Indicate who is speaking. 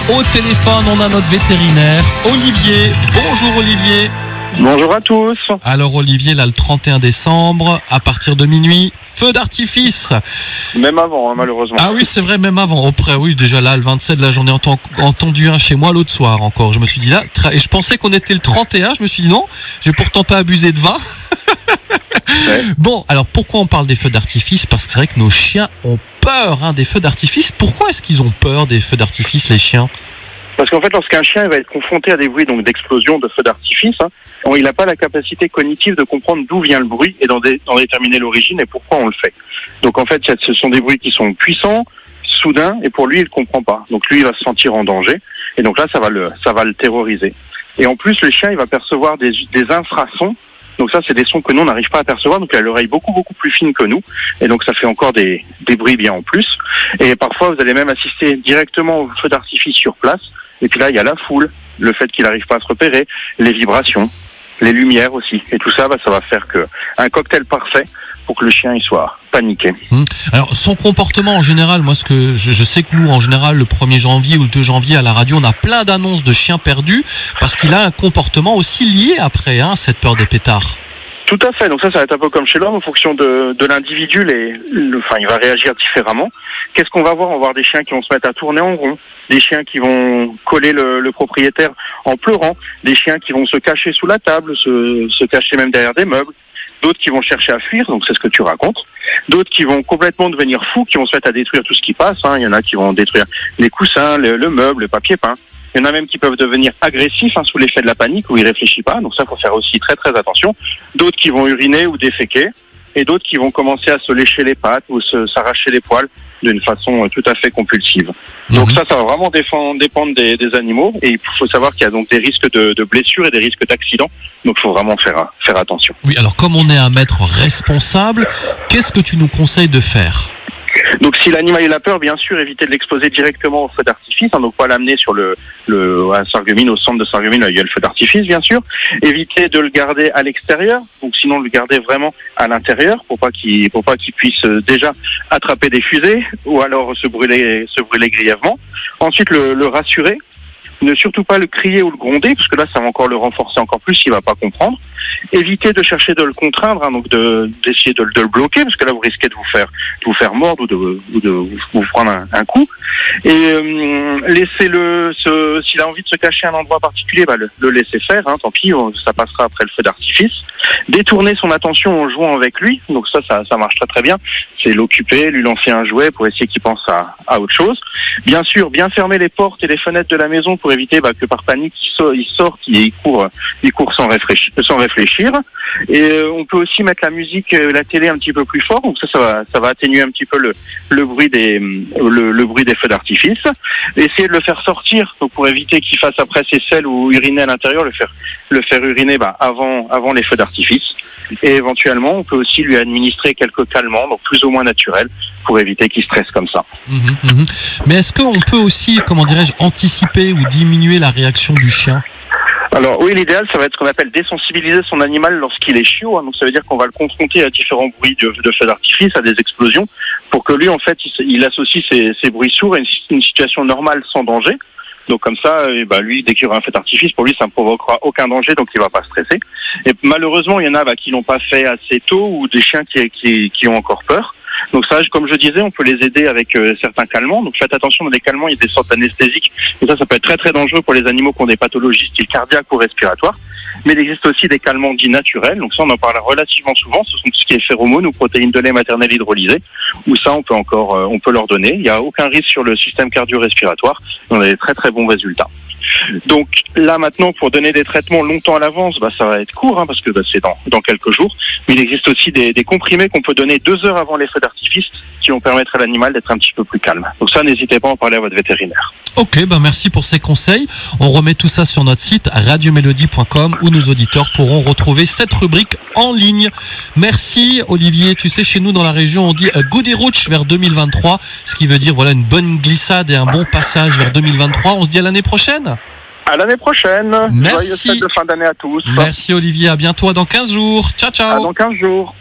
Speaker 1: Au téléphone, on a notre vétérinaire, Olivier. Bonjour Olivier.
Speaker 2: Bonjour à tous.
Speaker 1: Alors Olivier, là le 31 décembre, à partir de minuit, feu d'artifice.
Speaker 2: Même avant, hein, malheureusement.
Speaker 1: Ah oui, c'est vrai, même avant. Après, oui, déjà là, le 27, là, j'en ai entendu un chez moi l'autre soir encore. Je me suis dit là, et je pensais qu'on était le 31. Je me suis dit non, j'ai pourtant pas abusé de 20.
Speaker 2: Ouais.
Speaker 1: Bon, alors pourquoi on parle des feux d'artifice? Parce que c'est vrai que nos chiens ont peur des feux d'artifice. Pourquoi est-ce qu'ils ont peur des feux d'artifice, les chiens?
Speaker 2: Parce qu'en fait, lorsqu'un chien va être confronté à des bruits donc d'explosion, de feux d'artifice, il n'a pas la capacité cognitive de comprendre d'où vient le bruit et d'en déterminer l'origine et pourquoi on le fait. Donc en fait, ce sont des bruits qui sont puissants, soudains, et pour lui, il ne comprend pas. Donc lui, il va se sentir en danger, et donc là, ça va le terroriser. Et en plus, le chien, il va percevoir des infrasons. Donc ça, c'est des sons que nous, on n'arrive pas à percevoir. Donc il a l'oreille beaucoup plus fine que nous. Et donc ça fait encore des bruits bien en plus. Et parfois, vous allez même assister directement au feu d'artifice sur place. Et puis là, il y a la foule, le fait qu'il n'arrive pas à se repérer, les vibrations, les lumières aussi. Et tout ça, ça va faire un cocktail parfait pour que le chien il soit paniqué.
Speaker 1: Alors son comportement en général, moi ce que je sais que nous en général le 1er janvier ou le 2 janvier à la radio on a plein d'annonces de chiens perdus parce qu'il a un comportement aussi lié après cette peur des pétards.
Speaker 2: Tout à fait, donc ça va être un peu comme chez l'homme en fonction de l'individu, il va réagir différemment. Qu'est-ce qu'on va voir? On va voir des chiens qui vont se mettre à tourner en rond, des chiens qui vont coller le propriétaire en pleurant, des chiens qui vont se cacher sous la table, se cacher même derrière des meubles. D'autres qui vont chercher à fuir, donc c'est ce que tu racontes. D'autres qui vont complètement devenir fous, qui vont se mettre à détruire tout ce qui passe. Il y en a qui vont détruire les coussins, le meuble, le papier peint. Il y en a même qui peuvent devenir agressifs sous l'effet de la panique où ils réfléchissent pas. Donc ça, faut faire aussi très attention. D'autres qui vont uriner ou déféquer. Et d'autres qui vont commencer à se lécher les pattes ou s'arracher les poils d'une façon tout à fait compulsive. Donc ça va vraiment dépendre des animaux. Et il faut savoir qu'il y a donc des risques de blessures et des risques d'accidents. Donc il faut vraiment faire attention.
Speaker 1: Oui, alors comme on est un maître responsable, qu'est-ce que tu nous conseilles de faire?
Speaker 2: Donc si l'animal a peur, bien sûr, éviter de l'exposer directement au feu d'artifice, donc pas l'amener sur à Sarreguemines, au centre de Sarreguemines, là il y a le feu d'artifice, bien sûr. Éviter de le garder à l'extérieur, donc sinon le garder vraiment à l'intérieur pour pas qu'il puisse déjà attraper des fusées ou alors se brûler grièvement. Ensuite le rassurer. Ne surtout pas le crier ou le gronder, parce que là, ça va encore le renforcer encore plus s'il va pas comprendre. Éviter de chercher de le contraindre, donc d'essayer de le bloquer, parce que là, vous risquez de vous faire mordre ou de vous prendre un coup. Et laissez-le, s'il a envie de se cacher à un endroit particulier, le laisser faire, tant pis, ça passera après le feu d'artifice. Détourner son attention en jouant avec lui, donc ça marche très bien. C'est l'occuper, lui lancer un jouet pour essayer qu'il pense à autre chose. Bien sûr, bien fermer les portes et les fenêtres de la maison pour éviter que par panique il sorte, il court sans réfléchir. Et on peut aussi mettre la musique, la télé un petit peu plus fort, donc ça va atténuer un petit peu le bruit des feux d'artifice. Essayer de le faire sortir, donc pour éviter qu'il fasse après ses selles ou uriner à l'intérieur, le faire uriner avant les feux d'artifice. Et éventuellement, on peut aussi lui administrer quelques calmants, donc plus ou moins naturels, pour éviter qu'il stresse comme ça.
Speaker 1: Mais est-ce qu'on peut aussi, anticiper ou diminuer la réaction du chien?
Speaker 2: Alors oui, l'idéal, ça va être ce qu'on appelle désensibiliser son animal lorsqu'il est chiot. Donc ça veut dire qu'on va le confronter à différents bruits de feux d'artifice, à des explosions, pour que lui, en fait, il associe ces bruits sourds à une situation normale sans danger. Donc comme ça, lui, dès qu'il y aura un feu d'artifice, pour lui, ça ne provoquera aucun danger, donc il va pas stresser. Et malheureusement, il y en a qui l'ont pas fait assez tôt ou des chiens qui ont encore peur. Donc ça, comme je disais, on peut les aider avec certains calmants. Donc faites attention, dans les calmants, il y a des sortes d'anesthésiques. Et ça peut être très dangereux pour les animaux qui ont des pathologies style cardiaque ou respiratoire. Mais il existe aussi des calmants dits naturels. Donc ça, on en parle relativement souvent. Ce sont tout ce qui est phéromones ou protéines de lait maternel hydrolysées. Ou ça, on peut leur donner. Il n'y a aucun risque sur le système cardio-respiratoire. On a des très bons résultats. Donc là maintenant, pour donner des traitements longtemps à l'avance, ça va être court parce que c'est dans quelques jours. Mais il existe aussi des comprimés qu'on peut donner 2 heures avant les feux d'artifice qui vont permettre à l'animal d'être un petit peu plus calme. Donc ça, n'hésitez pas à en parler à votre vétérinaire.
Speaker 1: Ok, merci pour ces conseils. On remet tout ça sur notre site radiomélodie.com où nos auditeurs pourront retrouver cette rubrique en ligne. Merci Olivier. Tu sais, chez nous dans la région, on dit goody roach vers 2023, ce qui veut dire une bonne glissade et un bon passage vers 2023. On se dit à l'année prochaine.
Speaker 2: À l'année prochaine.
Speaker 1: Merci.
Speaker 2: Joyeuses fêtes de fin d'année à tous.
Speaker 1: Merci Olivier, à bientôt dans 15 jours. Ciao.
Speaker 2: À dans 15 jours.